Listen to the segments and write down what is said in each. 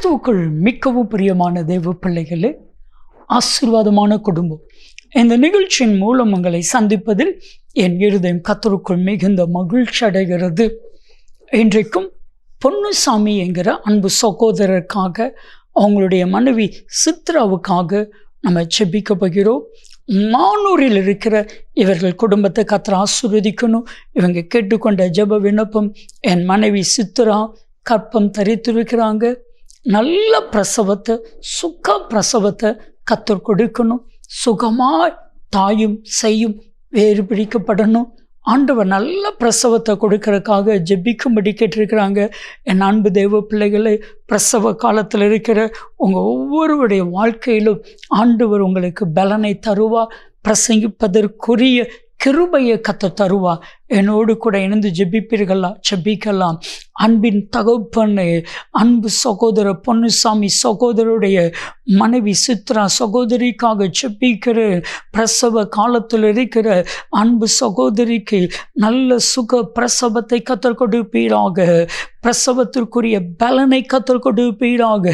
கிறிஸ்துவுக்குள் மிகவும் பிரியமான தேவ பிள்ளைகளே, ஆசீர்வாதமான குடும்பம். இந்த நிகழ்ச்சியின் மூலம் உங்களை சந்திப்பதில் என் இருதயம் கர்த்தருக்குள் மிகுந்த மகிழ்ச்சி அடைகிறது. இன்றைக்கும் பொன்னுசாமி என்கிற அன்பு சகோதரருக்காக, அவங்களுடைய மனைவி சித்ராவுக்காக நம்ம ஜெபிக்க போகிறோம். மானூரில் இருக்கிற இவர்கள் குடும்பத்தை கர்த்தர் ஆசீர்வதிக்கணும். இவங்க கேட்டுக்கொண்ட ஜெப விண்ணப்பம், என் மனைவி சித்ரா கற்பம் தரித்திருக்கிறாங்க, நல்ல பிரசவத்தை, சுக பிரசவத்தை கர்த்தர் கொடுக்கணும். சுகமாய் தாயும் செய்யும் வேறு பிடிக்கப்படணும். ஆண்டவர் நல்ல பிரசவத்தை கொடுக்கறதுக்காக ஜெபிக்கும்படி கேட்டிருக்கிறாங்க. என் அன்பு தேவ பிள்ளைகளை, பிரசவ காலத்தில் இருக்கிற உங்கள் ஒவ்வொருவருடைய வாழ்க்கையிலும் ஆண்டவர் உங்களுக்கு பலனை தருவார். பிரசங்கிப்பதற்குரிய கிருபையை கர்த்தர் தருவார். என்னோடு கூட இணைந்து ஜெபிக்கலாம். அன்பின் தகப்பனே, அன்பு சகோதர பொன்னுசாமி சகோதரருடைய மனைவி சித்ரா சகோதரிக்காக ஜெபிக்கிற, பிரசவ காலத்தில் இருக்கிற அன்பு சகோதரிக்கு நல்ல சுக பிரசவத்தை கர்த்தர் கொடுப்பீராக. பிரசவத்திற்குரிய பலனை கர்த்தர் கொடுப்பீராக.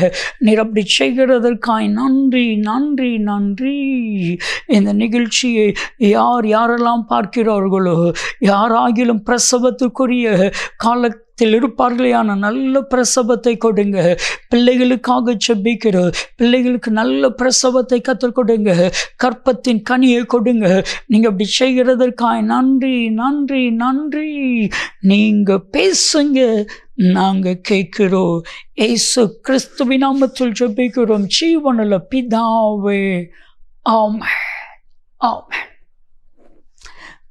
நீர் அப்படி செய்கிறதற்காய் நன்றி நன்றி நன்றி. இந்த நிகழ்ச்சியை யாரெல்லாம் பார்க்கிறார்களோ, யாராகிலும் பிரசவத்துக்குரிய காலத்தில் இருப்பார்களேயான நல்ல பிரசவத்தை கொடுங்க. பிள்ளைகளுக்காக ஜெபிக்கிற பிள்ளைகளுக்கு நல்ல பிரசவத்தை கற்றுக் கொடுங்க. கற்பத்தின் கனியை கொடுங்க. நீங்கள் அப்படி செய்கிறதற்காக நன்றி நன்றி நன்றி. நீங்கள் பேசுங்க, நாங்கள் கேட்கிறோம். இயேசு கிறிஸ்துவின் நாமத்தில் ஜெபிக்கிறோம் ஜீவனுள்ள பிதாவே, ஆமென் ஆமென்.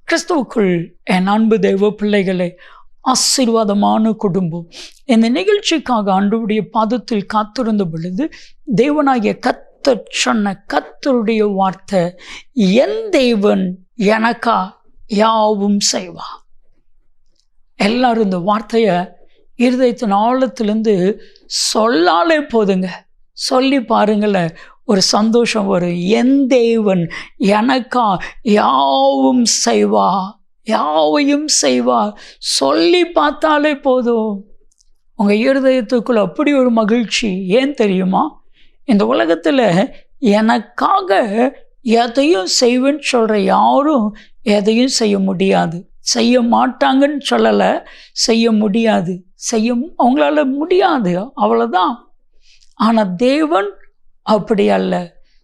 கிறிஸ்துவுக்குள் என் அன்பு தெய்வ பிள்ளைகளே, ஆசீர்வாதமான குடும்பம். இந்த நிகழ்ச்சிக்காக ஆண்டவருடைய பாதத்தில் காத்திருந்த பொழுது தேவனாகிய கர்த்தர் சொன்ன கர்த்தருடைய வார்த்தை, என் தேவன் எனக்கா யாவும் செய்வா. எல்லாரும் இந்த வார்த்தையை இருதயத்தின் ஆழத்திலிருந்து சொல்லாலே போதுங்க, சொல்லி பாருங்களேன், ஒரு சந்தோஷம் வரும். என் தேவன் எனக்கா யாவும் செய்வா, யாவையும் செய்வா. சொல்லி பார்த்தாலே போதும், உங்கள் இருதயத்துக்குள்ள அப்படி ஒரு மகிழ்ச்சி. ஏன் தெரியுமா? இந்த உலகத்தில் எனக்காக எதையும் செய்வேன்னு சொல்கிற யாரும் எதையும் செய்ய முடியாது. செய்ய மாட்டாங்கன்னு சொல்லலை, செய்ய முடியாது. அவங்களால முடியாது, அவ்வளோதான். ஆனால் தேவன் அப்படி அல்ல.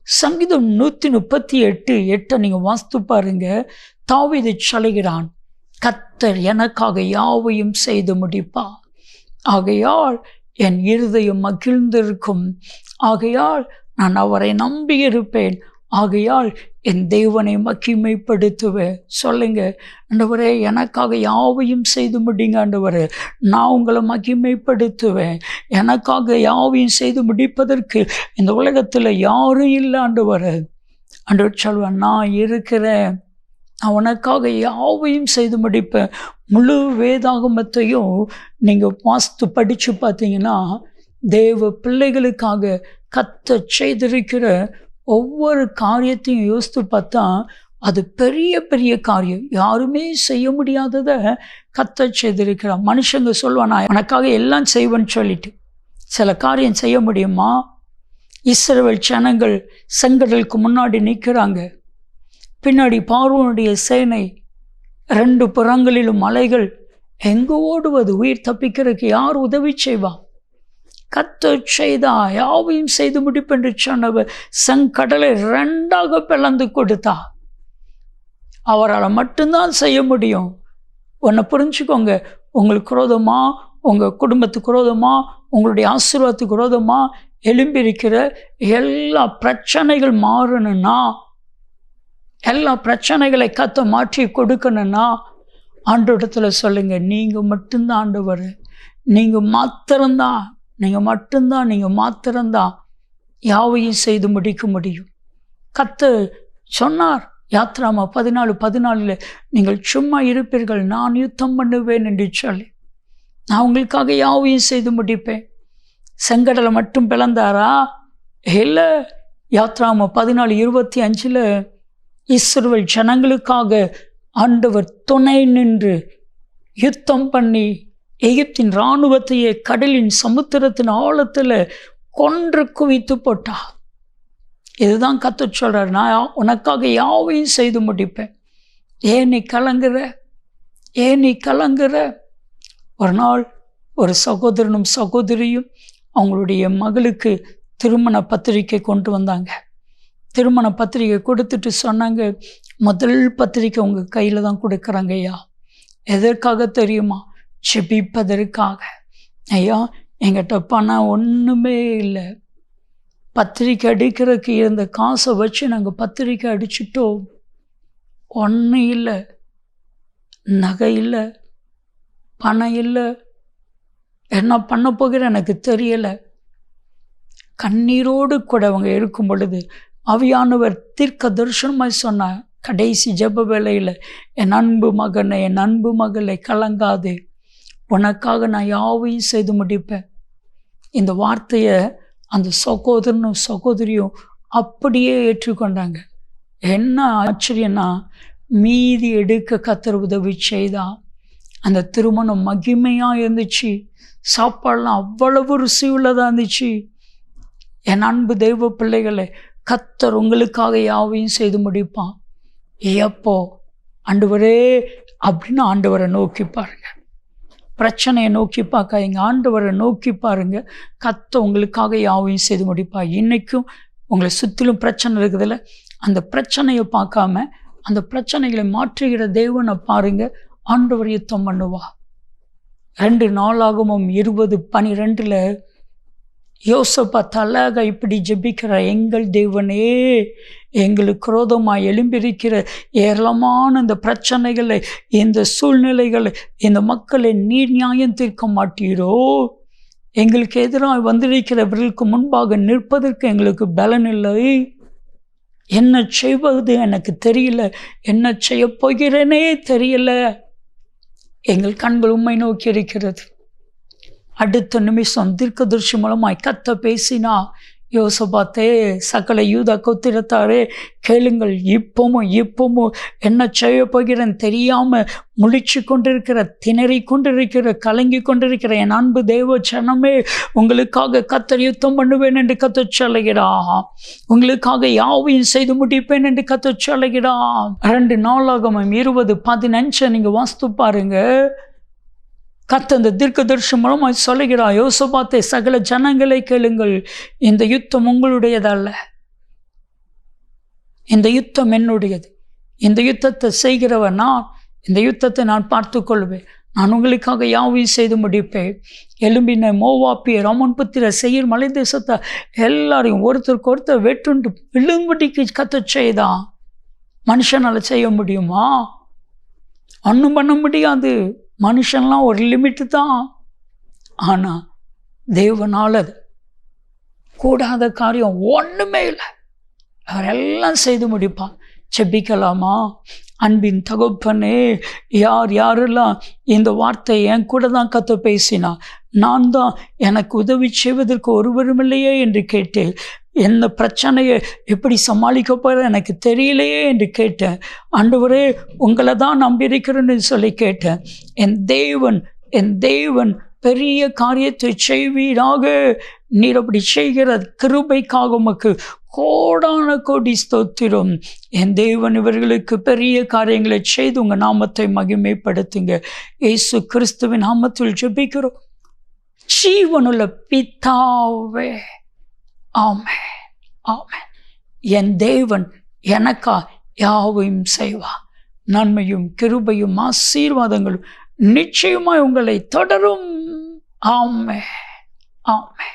சங்கீதம் 138:8 நீங்கள் வாசித்து பாருங்க. தாவீது சொல்லுகிறான், கர்த்தர் எனக்காக யாவையும் செய்து முடிப்பா. ஆகையால் என் இருதயம் மகிழ்ந்திருக்கும். ஆகையால் நான் அவரை நம்பியிருப்பேன். ஆகையால் என் தேவனை மகிமைப்படுத்துவேன். சொல்லுங்க, ஆண்டவரே எனக்காக யாவையும் செய்து முடிங்க ஆண்டவரே, நான் உங்களை மகிமைப்படுத்துவேன். எனக்காக யாவையும் செய்து முடிப்பதற்கு இந்த உலகத்தில் யாரும் இல்லை ஆண்டவரே. ஆண்டவர் சொல்வேன், நான் இருக்கிறேன், நான் உனக்காக யாவையும் செய்து முடிப்பேன். முழு வேதாகமத்தையும் நீங்கள் வாசித்து படித்து பார்த்தீங்கன்னா, தேவ பிள்ளைகளுக்காக கர்த்தர் செய்திருக்கிற ஒவ்வொரு காரியத்தையும் யோசித்து பார்த்தா அது பெரிய பெரிய காரியம். யாருமே செய்ய முடியாததை கர்த்தர் செய்திருக்கிறார். மனுஷங்க சொல்லுவானா எனக்காக எல்லாம் செய்வேன்னு சொல்லிட்டு, சில காரியம் செய்ய முடியுமா? இஸ்ரவேல் ஜனங்கள் செங்கடலுக்கு முன்னாடி நிற்கிறாங்க. பின்னாடி பார்வோனுடைய சேனை, 2 புறங்களிலும் மலைகள். எங்கே ஓடுவது? உயிர் தப்பிக்கிறதுக்கு யார் உதவி செய்வா? கர்த்தர் செய்தா, யாவையும் செய்து முடிப்பென்று சொன்னவர் செங்கடலை 2ஆக பிளந்து கொடுத்தா. அவரால் மட்டும்தான் செய்ய முடியும். ஒன்று புரிஞ்சுக்கோங்க, உங்களுக்கு விரோதமா, உங்கள் குடும்பத்துக்கு விரோதமா, உங்களுடைய ஆசீர்வாதத்துக்கு விரோதமா எழும்பியிருக்கிற எல்லா பிரச்சனைகள் மாறணும்னா, எல்லா பிரச்சனைகளை கர்த்தர் மாற்றி கொடுக்கணும்னா ஆண்டவரிடத்தில் சொல்லுங்க, நீங்கள் மட்டும்தான் ஆண்டவர், நீங்கள் மாத்திரம்தான், நீங்கள் மாத்திரம்தான் யாவையும் செய்து முடிக்க முடியும். கர்த்தர் சொன்னார் யாத்ராமா 14:14 நீங்கள் சும்மா இருப்பீர்கள், நான் யுத்தம் பண்ணுவேன் என்று சொல்லி, நான் உங்களுக்காக யாவையும் செய்து முடிப்பேன். செங்கடலை மட்டும் பிளந்தாரா? இல்லை. யாத்ராமா 14:25 இஸ்ரவேல் ஜனங்களுக்காக ஆண்டவர் துணை நின்று யுத்தம் பண்ணி எகிப்தின் இராணுவத்தையே கடலின் சமுத்திரத்தின் ஆழத்தில் கொன்று குவித்து போட்டா. இதுதான் கர்த்தர் சொல்றார், நான் உனக்காக யாவையும் செய்து முடிப்பேன். ஏன் நீ கலங்குற? ஏன் நீ கலங்குற? ஒரு நாள் ஒரு சகோதரனும் சகோதரியும் அவங்களுடைய மகளுக்கு திருமண பத்திரிக்கை கொண்டு வந்தாங்க. திருமண பத்திரிக்கை கொடுத்துட்டு சொன்னாங்க, முதல் பத்திரிக்கை உங்கள் கையில் தான் கொடுக்குறாங்க ஐயா. எதற்காக தெரியுமா? ஜெபிப்பதற்காக. ஐயா, எங்கிட்ட பணம் ஒன்றுமே இல்லை, பத்திரிக்கை அடிக்கிறதுக்கு இருந்த காசை வச்சு நாங்கள் பத்திரிக்கை அடிச்சிட்டோம், ஒன்றும் இல்லை, நகை இல்லை, பணம் இல்லை, என்ன பண்ண போகிற எனக்கு தெரியலை. கண்ணீரோடு கூட அவங்க இருக்கும் பொழுது ஆவியானவர் தீர்க்க தரிசனமாய் சொன்னார், கடைசி ஜெப வேளையில், என் அன்பு மகனை, என் அன்பு மகளை, கலங்காதே, உனக்காக நான் யாவையும் செய்து முடிப்பேன். இந்த வார்த்தையை அந்த சகோதரனும் சகோதரியும் அப்படியே ஏற்றுக்கொண்டாங்க. என்ன ஆச்சரியன்னா, மீதி எடுக்க கர்த்தர் உதவி செய்தா. அந்த திருமணம் மகிமையாக இருந்துச்சு. சாப்பாடெலாம் அவ்வளவு ருசி உள்ளதாக இருந்துச்சு. என் அன்பு தெய்வ பிள்ளைகளை, கர்த்தர் உங்களுக்காக யாவையும் செய்து முடிப்பான். எப்போ? ஆண்டவரே அப்படின்னு ஆண்டவரை நோக்கி பாருங்க. பிரச்சனையை நோக்கி பார்க்காதீங்க, ஆண்டவரை நோக்கி பாருங்க. கர்த்தர் உங்களுக்காக யாவையும் செய்து முடிப்பா. இன்னைக்கும் உங்களை சுற்றிலும் பிரச்சனை இருக்குதுல்ல, அந்த பிரச்சனையை பார்க்காம அந்த பிரச்சனைகளை மாற்றுகிற தேவனை பாருங்க. ஆண்டவர் யுத்தம் பண்ணுவா. 2 நாளாகமும் 20:12 யோசபாத் அழகா இப்படி ஜெபிக்கிற, எங்கள் தேவனே, எங்களுக்கு விரோதமாக எழும்பியிருக்கிற ஏராளமான இந்த பிரச்சனைகளை, இந்த சூழ்நிலைகளை, இந்த மக்களை நீர் நியாயம் தீர்க்க மாட்டீரோ? எங்களுக்கு எதிராக வந்திருக்கிறவர்களுக்கு முன்பாக நிற்பதற்கு எங்களுக்கு பலன் இல்லை. என்ன செய்வது எனக்கு தெரியல, என்ன செய்ய போகிறேனே தெரியல. எங்கள் கண்கள் உம்மை நோக்கி இருக்கிறது. அடுத்த நிமிஷம் தீர்க்கதரிசி மூலமாய் கர்த்தர் பேசினா, யோசபாத்தே, சகல யூதா கோத்திரத்தாரே, கேளுங்கள், இப்பவும் என்ன செய்ய போகிறேன்னு தெரியாமல் முழிச்சு கொண்டிருக்கிற, திணறி கொண்டிருக்கிற, கலங்கி கொண்டிருக்கிற என் அன்பு தேவ ஜனமே, உங்களுக்காக கர்த்தர் யுத்தம் பண்ணுவேன் என்று கர்த்தர் சொல்லுகிறா. உங்களுக்காக யாவையும் செய்து முடிப்பேன் என்று கர்த்தர் சொல்லுகிறா. 2 நாளாகமும் 20:15 நீங்கள் வாசித்து பாருங்க. கர்த்தர் அந்த தீர்க்கதரிசி மூலமாக சொல்லுகிறா, யோசபாத்தே, சகல ஜனங்களை கேளுங்கள், இந்த யுத்தம் உங்களுடையதல்ல, இந்த யுத்தம் என்னுடையது. இந்த யுத்தத்தை செய்கிறவன் நான். இந்த யுத்தத்தை நான் பார்த்து கொள்வேன். நான் உங்களுக்காக யாவையும் செய்து முடிப்பேன். எலும்பின மோவாப்பியர், அம்மோன் புத்திரர், சேயீர் மலை தேசத்தை எல்லாரையும் ஒருத்தருக்கு ஒருத்தர் வெட்டுண்டு விழும்படிக்கு கர்த்தர் செய்தான். மனுஷனால் செய்ய முடியுமா? ஒன்றும் பண்ண முடியாது. மனுஷன்லாம் ஒரு லிமிட்டு தான். ஆனால் தேவனால் அது கூடாத காரியம் ஒன்றுமே இல்லை. அவரெல்லாம் செய்து முடிப்பான். செபிக்கலாமா? அன்பின் தகப்பனே, யாரெல்லாம் இந்த வார்த்தையை என் கூட தான் கர்த்தர் பேசினா, நான் தான் எனக்கு உதவி செய்வதற்கு ஒருவரும் இல்லையே என்று கேட்டேன். என்ன பிரச்சனையை எப்படி சமாளிக்க போகிற எனக்கு தெரியலையே என்று கேட்டேன். ஆண்டவரே, உங்களை தான் நம்பியிருக்கிறேன்னு சொல்லி கேட்டேன். என் தேவன் பெரிய காரியத்தை செய்வீராக. நீர் அப்படி செய்கிற கிருபைக்காக உமக்கு கோடான கோடி ஸ்தோத்திரம். என் தேவன் இவர்களுக்கு பெரிய காரியங்களை செய்து உங்கள் நாமத்தை மகிமைப்படுத்துங்க. இயேசு கிறிஸ்துவின் நாமத்தில் ஜெபிக்கிறோம் ஜீவனுள்ள பிதாவே, ஆமென், ஆமென். என் தேவன் எனக்கா யாவையும் செய்வா. நன்மையும் கிருபையும் ஆசீர்வாதங்களும் நிச்சயமாய் உங்களை தொடரும். ஆமென், ஆமென்.